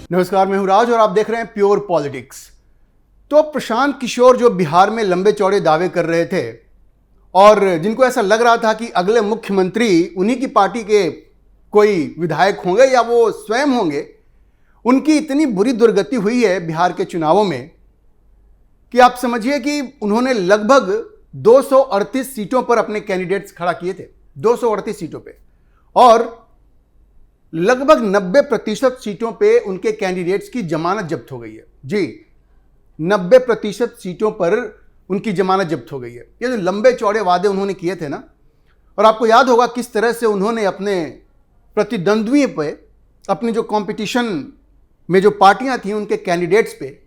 नमस्कार, मैं हूं राज और आप देख रहे हैं प्योर पॉलिटिक्स। तो प्रशांत किशोर जो बिहार में लंबे चौड़े दावे कर रहे थे और जिनको ऐसा लग रहा था कि अगले मुख्यमंत्री उन्हीं की पार्टी के कोई विधायक होंगे या वो स्वयं होंगे, उनकी इतनी बुरी दुर्गति हुई है बिहार के चुनावों में कि आप समझिए कि उन्होंने लगभग 238 सीटों पर अपने कैंडिडेट्स खड़ा किए थे, 238 सीटों पे, और लगभग 90% सीटों पे उनके कैंडिडेट्स की जमानत जब्त हो गई है। जी, 90% सीटों पर उनकी जमानत जब्त हो गई है। ये जो लंबे चौड़े वादे उन्होंने किए थे ना, और आपको याद होगा किस तरह से उन्होंने अपने प्रतिद्वंद्वी पे, अपनी जो कंपटीशन में जो पार्टियां थी उनके कैंडिडेट्स पे,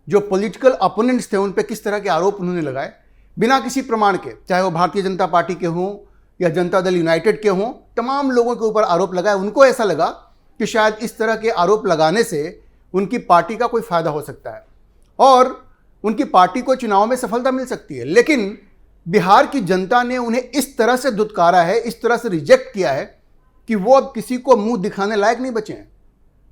जो पॉलिटिकल अपोनेंट्स थे उन पे किस तरह के आरोप उन्होंने लगाए बिना किसी प्रमाण के, चाहे वो भारतीय जनता पार्टी के हों या जनता दल यूनाइटेड के हों, तमाम लोगों के ऊपर आरोप लगाए। उनको ऐसा लगा कि शायद इस तरह के आरोप लगाने से उनकी पार्टी का कोई फायदा हो सकता है और उनकी पार्टी को चुनाव में सफलता मिल सकती है। लेकिन बिहार की जनता ने उन्हें इस तरह से दुत्कारा है, इस तरह से रिजेक्ट किया है कि वो अब किसी को मुंह दिखाने लायक नहीं बचे हैं।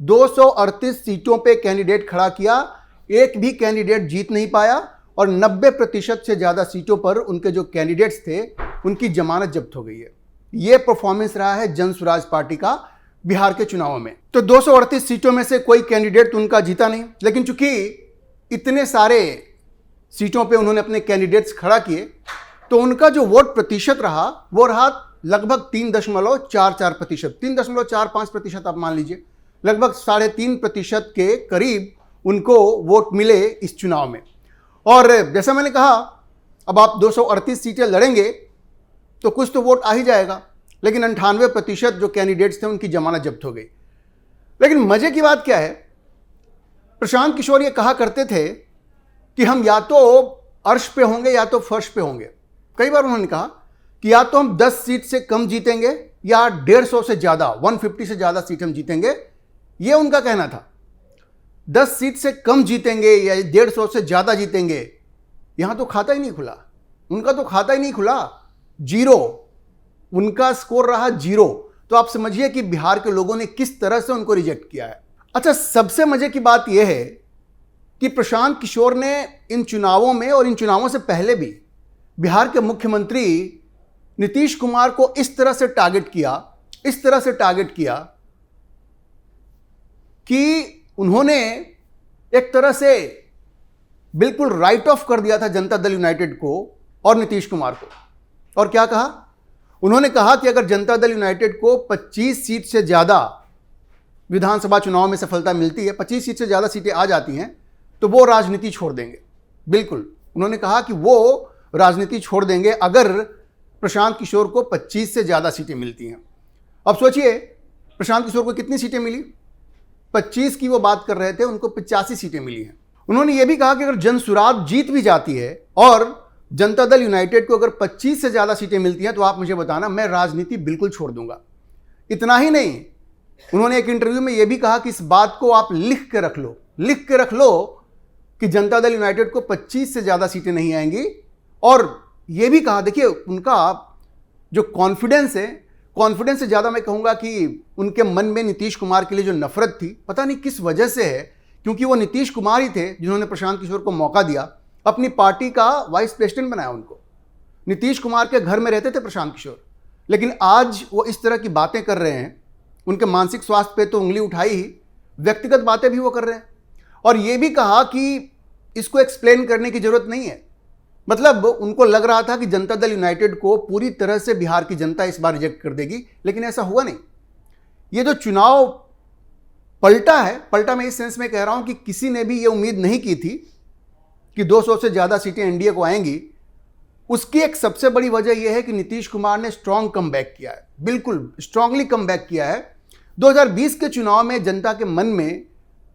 238 सीटों पे कैंडिडेट खड़ा किया, एक भी कैंडिडेट जीत नहीं पाया और 90% से ज़्यादा सीटों पर उनके जो कैंडिडेट्स थे उनकी जमानत जब्त हो गई है। यह परफॉर्मेंस रहा है जन स्वराज पार्टी का बिहार के चुनावों में। तो 238 सीटों में से कोई कैंडिडेट तो उनका जीता नहीं, लेकिन चूंकि इतने सारे सीटों पे उन्होंने अपने कैंडिडेट्स खड़ा किए तो उनका जो वोट प्रतिशत रहा वो रहा लगभग 3.44%, 3.45% आप मान लीजिए, लगभग 3.5% के करीब उनको वोट मिले इस चुनाव में। और जैसा मैंने कहा, अब आप 238 सीटें लड़ेंगे तो कुछ तो वोट आ ही जाएगा, लेकिन 98% जो कैंडिडेट्स थे उनकी जमानत जब्त हो गई। लेकिन मजे की बात क्या है, प्रशांत किशोर ये कहा करते थे कि हम या तो अर्श पे होंगे या तो फर्श पे होंगे। कई बार उन्होंने कहा कि या तो हम 10 सीट से कम जीतेंगे या 150 से ज़्यादा, 150 से ज़्यादा सीट हम जीतेंगे, ये उनका कहना था। 10 सीट से कम जीतेंगे या 150 से ज़्यादा जीतेंगे, यहां तो खाता ही नहीं खुला, उनका तो खाता ही नहीं खुला, जीरो, उनका स्कोर रहा जीरो। तो आप समझिए कि बिहार के लोगों ने किस तरह से उनको रिजेक्ट किया है। अच्छा, सबसे मजे की बात यह है कि प्रशांत किशोर ने इन चुनावों में और इन चुनावों से पहले भी बिहार के मुख्यमंत्री नीतीश कुमार को इस तरह से टारगेट किया कि उन्होंने एक तरह से बिल्कुल राइट ऑफ कर दिया था जनता दल यूनाइटेड को और नीतीश कुमार को। और क्या कहा? उन्होंने कहा कि अगर जनता दल यूनाइटेड को 25 सीट से ज़्यादा विधानसभा चुनाव में सफलता मिलती है, 25 सीट से ज़्यादा सीटें आ जाती हैं, तो वो राजनीति छोड़ देंगे। बिल्कुल, उन्होंने कहा कि वो राजनीति छोड़ देंगे अगर प्रशांत किशोर को 25 से ज़्यादा सीटें मिलती हैं। अब सोचिए, प्रशांत किशोर को कितनी सीटें मिली? 25 की वो बात कर रहे थे, उनको 85 सीटें मिली हैं। उन्होंने ये भी कहा कि अगर जन स्वराज जीत भी जाती है और जनता दल यूनाइटेड को अगर 25 से ज़्यादा सीटें मिलती हैं तो आप मुझे बताना, मैं राजनीति बिल्कुल छोड़ दूंगा। इतना ही नहीं, उन्होंने एक इंटरव्यू में यह भी कहा कि इस बात को आप लिख के रख लो कि जनता दल यूनाइटेड को 25 से ज़्यादा सीटें नहीं आएंगी। और यह भी कहा, देखिए उनका जो कॉन्फिडेंस है, कॉन्फिडेंस से ज़्यादा मैं कहूँगा कि उनके मन में नीतीश कुमार के लिए जो नफरत थी, पता नहीं किस वजह से है, क्योंकि वो नीतीश कुमार ही थे जिन्होंने प्रशांत किशोर को मौका दिया, अपनी पार्टी का वाइस प्रेसिडेंट बनाया उनको। नीतीश कुमार के घर में रहते थे प्रशांत किशोर, लेकिन आज वो इस तरह की बातें कर रहे हैं, उनके मानसिक स्वास्थ्य पे तो उंगली उठाई ही, व्यक्तिगत बातें भी वो कर रहे हैं। और ये भी कहा कि इसको एक्सप्लेन करने की जरूरत नहीं है। मतलब उनको लग रहा था कि जनता दल यूनाइटेड को पूरी तरह से बिहार की जनता इस बार रिजेक्ट कर देगी, लेकिन ऐसा हुआ नहीं। ये जो चुनाव पलटा मैं इस सेंस में कह रहा हूं कि किसी ने भी ये उम्मीद नहीं की थी कि 200 से ज़्यादा सीटें एनडीए को आएंगी। उसकी एक सबसे बड़ी वजह यह है कि नीतीश कुमार ने स्ट्रांग कमबैक किया है, बिल्कुल स्ट्रांगली कमबैक किया है। 2020 के चुनाव में जनता के मन में,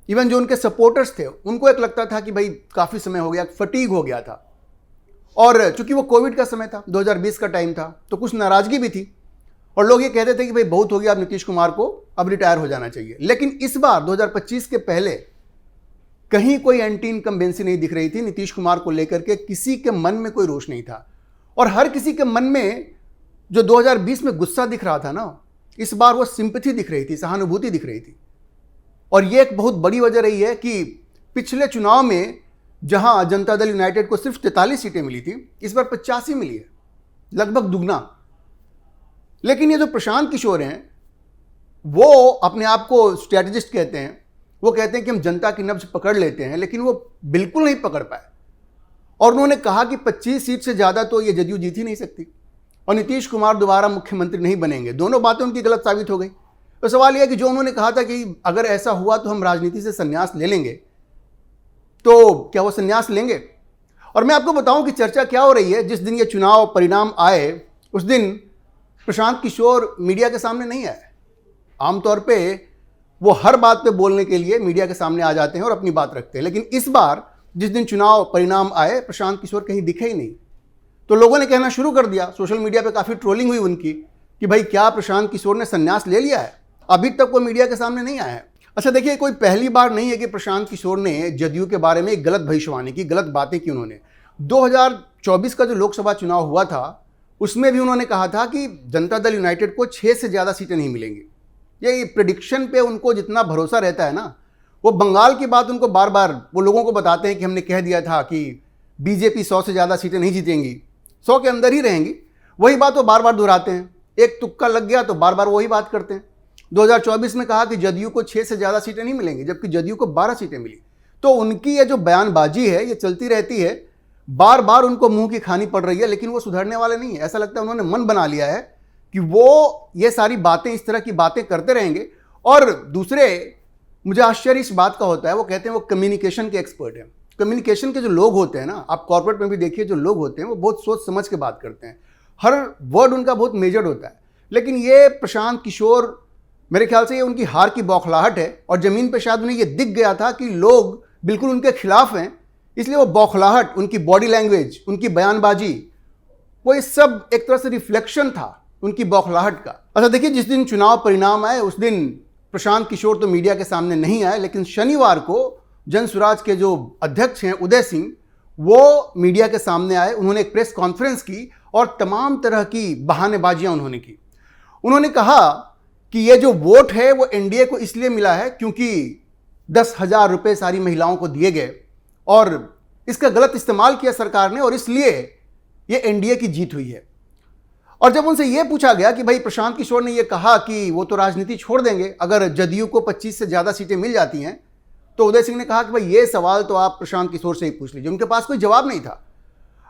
इवन जो उनके सपोर्टर्स थे, उनको एक लगता था कि भाई काफ़ी समय हो गया, फटीग हो गया था। और चूंकि वो कोविड का समय था, 2020 का टाइम था, तो कुछ नाराज़गी भी थी और लोग ये कहते थे कि भाई बहुत हो गया, अब नीतीश कुमार को अब रिटायर हो जाना चाहिए। लेकिन इस बार 2025 के पहले कहीं कोई एंटी इनकम्बेंसी नहीं दिख रही थी नीतीश कुमार को लेकर के, किसी के मन में कोई रोष नहीं था। और हर किसी के मन में जो 2020 में गुस्सा दिख रहा था ना, इस बार वो सिंपैथी दिख रही थी, सहानुभूति दिख रही थी। और ये एक बहुत बड़ी वजह रही है कि पिछले चुनाव में जहां जनता दल यूनाइटेड को सिर्फ 43 सीटें मिली थी, इस बार 85 मिली है, लगभग दुगना। लेकिन ये जो प्रशांत किशोर हैं, वो अपने आप को स्ट्रैटेजिस्ट कहते हैं। वो कहते हैं कि हम जनता की नब्ज पकड़ लेते हैं, लेकिन वो बिल्कुल नहीं पकड़ पाए। और उन्होंने कहा कि 25 सीट से ज़्यादा तो ये जदयू जीत ही नहीं सकती और नीतीश कुमार दोबारा मुख्यमंत्री नहीं बनेंगे। दोनों बातें उनकी गलत साबित हो गई। तो सवाल यह है कि जो उन्होंने कहा था कि अगर ऐसा हुआ तो हम राजनीति से संन्यास ले लेंगे, तो क्या वो संन्यास लेंगे? और मैं आपको बताऊं कि चर्चा क्या हो रही है। जिस दिन ये चुनाव परिणाम आए, उस दिन प्रशांत किशोर मीडिया के सामने नहीं आए। आमतौर पे वो हर बात पे बोलने के लिए मीडिया के सामने आ जाते हैं और अपनी बात रखते हैं, लेकिन इस बार जिस दिन चुनाव परिणाम आए, प्रशांत किशोर कहीं दिखे ही नहीं। तो लोगों ने कहना शुरू कर दिया, सोशल मीडिया पे काफ़ी ट्रोलिंग हुई उनकी कि भाई क्या प्रशांत किशोर ने संन्यास ले लिया है? अभी तक वो मीडिया के सामने नहीं आया है। अच्छा देखिए, कोई पहली बार नहीं है कि प्रशांत किशोर ने जदयू के बारे में एक गलत भविष्यवाणी की, गलत बातें की। उन्होंने 2024 का जो लोकसभा चुनाव हुआ था, उसमें भी उन्होंने कहा था कि जनता दल यूनाइटेड को 6 से ज़्यादा सीटें नहीं मिलेंगी। ये प्रेडिक्शन पे उनको जितना भरोसा रहता है ना, वो बंगाल की बात उनको बार बार वो लोगों को बताते हैं कि हमने कह दिया था कि बीजेपी 100 से ज़्यादा सीटें नहीं जीतेंगी, 100 के अंदर ही रहेंगी। वही बात वो बार बार दोहराते हैं। एक तुक्का लग गया तो बार बार वही बात करते हैं। 2024 में कहा कि जदयू को 6 से ज़्यादा सीटें नहीं मिलेंगी, जबकि जदयू को 12 सीटें मिली। तो उनकी ये जो बयानबाजी है, ये चलती रहती है, बार बार उनको मुंह की खानी पड़ रही है, लेकिन वो सुधरने वाले नहीं है। ऐसा लगता है उन्होंने मन बना लिया है कि वो ये सारी बातें, इस तरह की बातें करते रहेंगे। और दूसरे, मुझे आश्चर्य इस बात का होता है, वो कहते हैं वो कम्युनिकेशन के एक्सपर्ट हैं। कम्युनिकेशन के जो लोग होते हैं ना, आप कॉर्पोरेट में भी देखिए, जो लोग होते हैं वो बहुत सोच समझ के बात करते हैं, हर वर्ड उनका बहुत मेजर्ड होता है। लेकिन ये प्रशांत किशोर, मेरे ख्याल से ये उनकी हार की बौखलाहट है, और ज़मीन पे शायद उन्हें ये दिख गया था कि लोग बिल्कुल उनके खिलाफ हैं, इसलिए वो बौखलाहट, उनकी बॉडी लैंग्वेज, उनकी बयानबाजी, वो ये सब एक तरह से रिफ्लेक्शन था उनकी बौखलाहट का। अच्छा देखिए, जिस दिन चुनाव परिणाम आए उस दिन प्रशांत किशोर तो मीडिया के सामने नहीं आए, लेकिन शनिवार को जनसुराज के जो अध्यक्ष हैं उदय सिंह, वो मीडिया के सामने आए। उन्होंने एक प्रेस कॉन्फ्रेंस की और तमाम तरह की बहानेबाजियां उन्होंने की। उन्होंने कहा कि ये जो वोट है वो एनडीए को इसलिए मिला है क्योंकि 10,000 रुपये सारी महिलाओं को दिए गए और इसका गलत इस्तेमाल किया सरकार ने, और इसलिए ये एनडीए की जीत हुई है। और जब उनसे ये पूछा गया कि भाई प्रशांत किशोर ने ये कहा कि वो तो राजनीति छोड़ देंगे अगर जदयू को 25 से ज़्यादा सीटें मिल जाती हैं, तो उदय सिंह ने कहा कि भाई ये सवाल तो आप प्रशांत किशोर से ही पूछ लीजिए। उनके पास कोई जवाब नहीं था।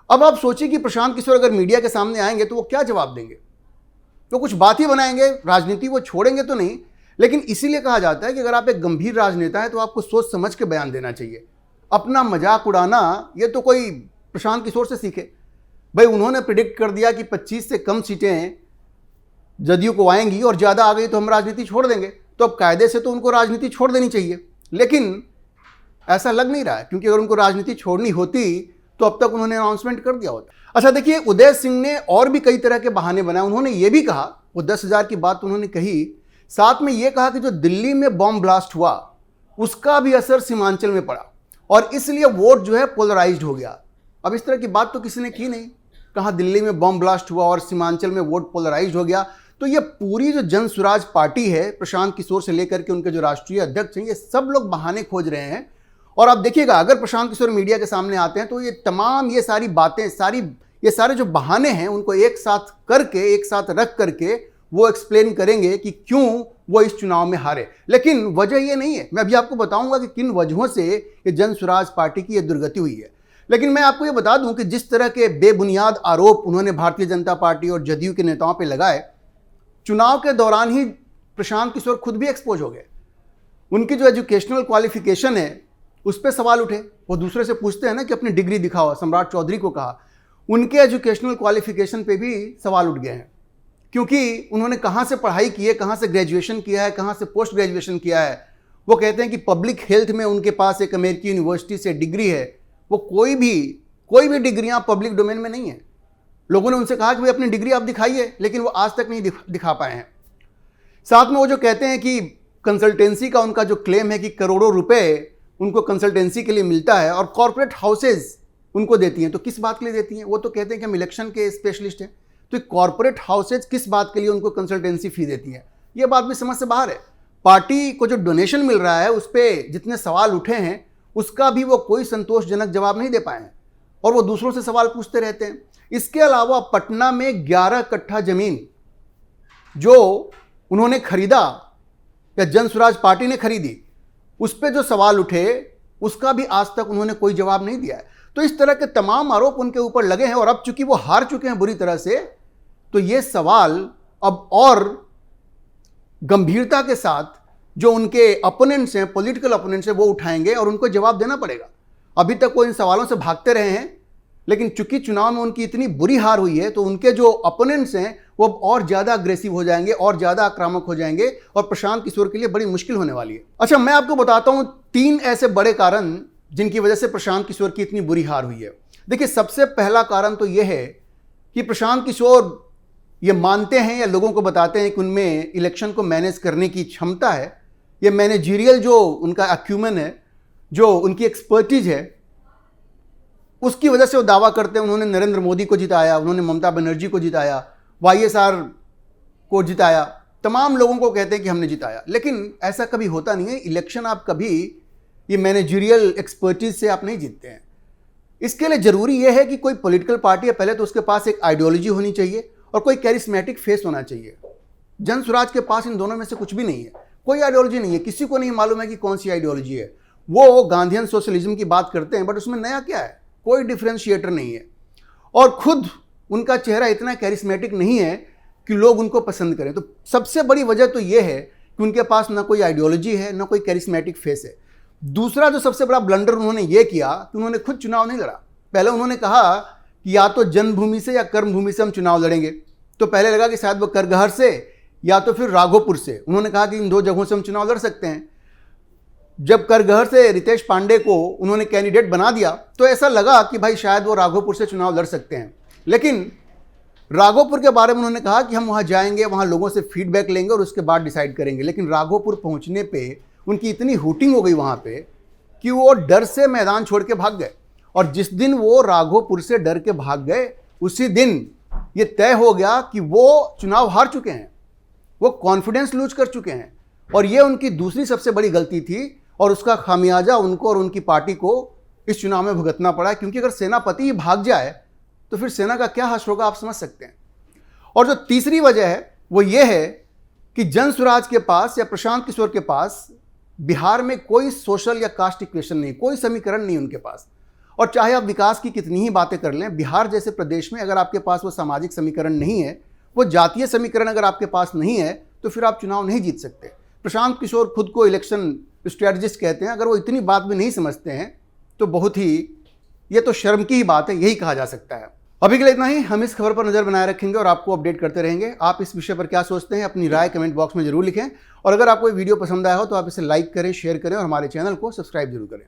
अब आप सोचिए कि प्रशांत किशोर अगर मीडिया के सामने आएंगे तो वो क्या जवाब देंगे? तो कुछ बात ही बनाएंगे, राजनीति वो छोड़ेंगे तो नहीं। लेकिन इसीलिए कहा जाता है कि अगर आप एक गंभीर राजनेता है तो आपको सोच समझ के बयान देना चाहिए। अपना मजाक उड़ाना, ये तो कोई प्रशांत किशोर से सीखे। भाई उन्होंने प्रिडिक्ट कर दिया कि 25 से कम सीटें जदयू को आएंगी और ज़्यादा आ गई तो हम राजनीति छोड़ देंगे, तो अब कायदे से तो उनको राजनीति छोड़ देनी चाहिए। लेकिन ऐसा लग नहीं रहा है, क्योंकि अगर उनको राजनीति छोड़नी होती तो अब तक उन्होंने अनाउंसमेंट कर दिया होता। अच्छा देखिए, उदय सिंह ने और भी कई तरह के बहाने बनाए। उन्होंने ये भी कहा, वो 10,000 की बात उन्होंने कही, साथ में ये कहा कि जो दिल्ली में बॉम्ब ब्लास्ट हुआ उसका भी असर सीमांचल में पड़ा और इसलिए वोट जो है पोलराइज्ड हो गया। अब इस तरह की बात तो किसी ने की नहीं, कहा दिल्ली में बॉम्ब ब्लास्ट हुआ और सीमांचल में वोट पोलराइज्ड हो गया। तो ये पूरी जो जनसुराज पार्टी है, प्रशांत किशोर से लेकर के उनके जो राष्ट्रीय अध्यक्ष हैं, ये सब लोग बहाने खोज रहे हैं। और आप देखिएगा, अगर प्रशांत किशोर मीडिया के सामने आते हैं तो ये तमाम ये सारी बातें, ये सारे जो बहाने हैं, उनको एक साथ करके, एक साथ रख करके वो एक्सप्लेन करेंगे कि क्यों वो इस चुनाव में हारे। लेकिन वजह ये नहीं है। मैं अभी आपको बताऊंगा कि किन वजहों से ये जनसुराज पार्टी की ये दुर्गति हुई है। लेकिन मैं आपको ये बता दूं कि जिस तरह के बेबुनियाद आरोप उन्होंने भारतीय जनता पार्टी और जदयू के नेताओं पर लगाए, चुनाव के दौरान ही प्रशांत किशोर खुद भी एक्सपोज हो गए। उनकी जो एजुकेशनल क्वालिफिकेशन है उस पर सवाल उठे। वो दूसरे से पूछते हैं ना कि अपनी डिग्री दिखाओ, सम्राट चौधरी को कहा। उनके एजुकेशनल क्वालिफिकेशन पे भी सवाल उठ गए हैं, क्योंकि उन्होंने कहाँ से पढ़ाई की है, कहाँ से ग्रेजुएशन किया है, कहाँ से पोस्ट ग्रेजुएशन किया है। वो कहते हैं कि पब्लिक हेल्थ में उनके पास एक अमेरिकी यूनिवर्सिटी से डिग्री है। वो कोई भी डिग्रियाँ पब्लिक डोमेन में नहीं है। लोगों ने उनसे कहा कि भाई अपनी डिग्री आप दिखाइए, लेकिन वो आज तक नहीं दिखा पाए हैं। साथ में वो जो कहते हैं कि कंसल्टेंसी का उनका जो क्लेम है कि करोड़ों रुपए उनको कंसल्टेंसी के लिए मिलता है और कॉर्पोरेट हाउसेज उनको देती हैं, तो किस बात के लिए देती हैं? वो तो कहते हैं कि हम इलेक्शन के स्पेशलिस्ट हैं, तो कॉर्पोरेट हाउसेज किस बात के लिए उनको कंसल्टेंसी फी देती है? ये बात भी समझ से बाहर है। पार्टी को जो डोनेशन मिल रहा है उस पर जितने सवाल उठे हैं उसका भी वो कोई संतोषजनक जवाब नहीं दे पाए हैं और वो दूसरों से सवाल पूछते रहते हैं। इसके अलावा पटना में 11 कट्ठा जमीन जो उन्होंने खरीदा या जन स्वराज पार्टी ने खरीदी, उस पर जो सवाल उठे उसका भी आज तक उन्होंने कोई जवाब नहीं दिया है। तो इस तरह के तमाम आरोप उनके ऊपर लगे हैं और अब चूंकि वो हार चुके हैं बुरी तरह से, तो ये सवाल अब और गंभीरता के साथ जो उनके अपोनेंट्स हैं, पॉलिटिकल अपोनेंट्स हैं, वो उठाएंगे और उनको जवाब देना पड़ेगा। अभी तक वो इन सवालों से भागते रहे हैं, लेकिन चूंकि चुनाव में उनकी इतनी बुरी हार हुई है तो उनके जो अपोनेंट्स हैं वो और ज़्यादा अग्रेसिव हो जाएंगे और ज़्यादा आक्रामक हो जाएंगे और प्रशांत किशोर के लिए बड़ी मुश्किल होने वाली है। अच्छा, मैं आपको बताता हूँ 3 ऐसे बड़े कारण जिनकी वजह से प्रशांत किशोर की इतनी बुरी हार हुई है। देखिए, सबसे पहला कारण तो यह है कि प्रशांत किशोर ये मानते हैं या लोगों को बताते हैं कि उनमें इलेक्शन को मैनेज करने की क्षमता है। ये मैनेजरियल जो उनका एक्यूमेन है, जो उनकी एक्सपर्टीज है, उसकी वजह से वो दावा करते हैं उन्होंने नरेंद्र मोदी को जिताया, उन्होंने ममता बनर्जी को जिताया, YSR को जिताया, तमाम लोगों को कहते हैं कि हमने जिताया। लेकिन ऐसा कभी होता नहीं है। इलेक्शन आप कभी ये मैनेजरियल एक्सपर्टीज से आप नहीं जीतते हैं। इसके लिए ज़रूरी यह है कि कोई पॉलिटिकल पार्टी है, पहले तो उसके पास एक आइडियोलॉजी होनी चाहिए और कोई कैरिस्मेटिक फेस होना चाहिए। जन स्वराज के पास इन दोनों में से कुछ भी नहीं है, कोई आइडियोलॉजी नहीं है। किसी को नहीं मालूम है कि कौन सी आइडियोलॉजी है। वो गांधीयन सोशलिज्म की बात करते हैं, बट उसमें नया क्या है? कोई डिफ्रेंशिएटर नहीं है और खुद उनका चेहरा इतना कैरिस्मेटिक नहीं है कि लोग उनको पसंद करें। तो सबसे बड़ी वजह तो ये है कि उनके पास ना कोई आइडियोलॉजी है, ना कोई कैरिस्मेटिक फेस है। दूसरा जो सबसे बड़ा ब्लंडर उन्होंने ये किया कि उन्होंने खुद चुनाव नहीं लड़ा। पहले उन्होंने कहा कि या तो जन्मभूमि से या कर्मभूमि से हम चुनाव लड़ेंगे, तो पहले लगा कि शायद वो करगहर से या तो फिर राघोपुर से। उन्होंने कहा कि इन 2 जगहों से हम चुनाव लड़ सकते हैं। जब करगहर से रितेश पांडे को उन्होंने कैंडिडेट बना दिया तो ऐसा लगा कि भाई शायद वो राघोपुर से चुनाव लड़ सकते हैं। लेकिन राघोपुर के बारे में उन्होंने कहा कि हम वहाँ जाएंगे, वहाँ लोगों से फीडबैक लेंगे और उसके बाद डिसाइड करेंगे। लेकिन राघोपुर पहुँचने पे उनकी इतनी हूटिंग हो गई वहाँ पे कि वो डर से मैदान छोड़ के भाग गए। और जिस दिन वो राघोपुर से डर के भाग गए उसी दिन ये तय हो गया कि वो चुनाव हार चुके हैं, वो कॉन्फिडेंस लूज कर चुके हैं। और ये उनकी दूसरी सबसे बड़ी गलती थी और उसका खामियाजा उनको और उनकी पार्टी को इस चुनाव में भुगतना पड़ा। क्योंकि अगर सेनापति ही भाग जाए तो फिर सेना का क्या हश्र होगा, आप समझ सकते हैं। और जो तीसरी वजह है वो ये है कि जन स्वराज के पास या प्रशांत किशोर के पास बिहार में कोई सोशल या कास्ट इक्वेशन नहीं, कोई समीकरण नहीं उनके पास। और चाहे आप विकास की कितनी ही बातें कर लें, बिहार जैसे प्रदेश में अगर आपके पास वो सामाजिक समीकरण नहीं है, वो जातीय समीकरण अगर आपके पास नहीं है, तो फिर आप चुनाव नहीं जीत सकते। प्रशांत किशोर खुद को इलेक्शन स्ट्रेटजिस्ट कहते हैं। अगर वो इतनी बात भी नहीं समझते हैं तो बहुत ही, ये तो शर्म की ही बात है, यही कहा जा सकता है। अभी के लिए इतना ही। हम इस खबर पर नजर बनाए रखेंगे और आपको अपडेट करते रहेंगे। आप इस विषय पर क्या सोचते हैं, अपनी राय कमेंट बॉक्स में जरूर लिखें। और अगर आपको ये वीडियो पसंद आया हो तो आप इसे लाइक करें, शेयर करें और हमारे चैनल को सब्सक्राइब जरूर करें।